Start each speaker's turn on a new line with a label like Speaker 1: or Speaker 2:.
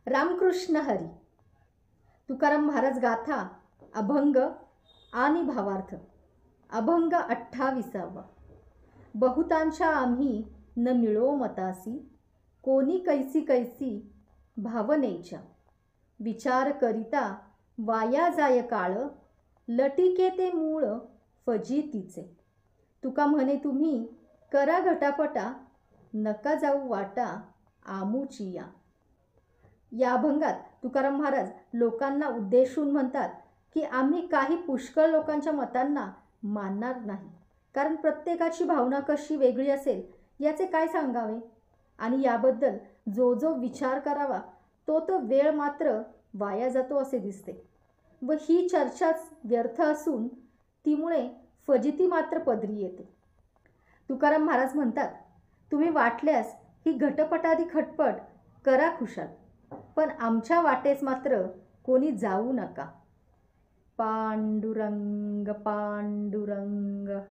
Speaker 1: रामकृष्ण हरी. तुकाराम महाराज गाथा अभंग आणि भावार्थ. अभंग 28. बहुतांच्या आम्ही न मिळो मतासी, कोणी कैसी कैसी भावनेच्या. विचार करिता वाया जाय काळ, लटिके ते मूळ फजितीचे. तुका म्हणे तुम्ही करा घटापटा, नका जाऊ वाटा आमुची या. या अभंगात तुकाराम महाराज लोकांना उद्देशून म्हणतात की आम्ही काही पुष्कळ लोकांच्या मतांना मानणार नाही, कारण प्रत्येकाची भावना कशी वेगळी असेल याचे काय सांगावे, आणि याबद्दल जो जो विचार करावा तो तो वेळ मात्र वाया जातो असे दिसते, व ही चर्चाच व्यर्थ असून तीमुळे फजिती मात्र पदरी येते. तुकाराम महाराज म्हणतात, तुम्ही वाटल्यास ही घटपटादी खटपट करा खुशाल, पण आमच्या वाटेस मात्र कोणी जाऊ नका. पांडुरंग पांडुरंग.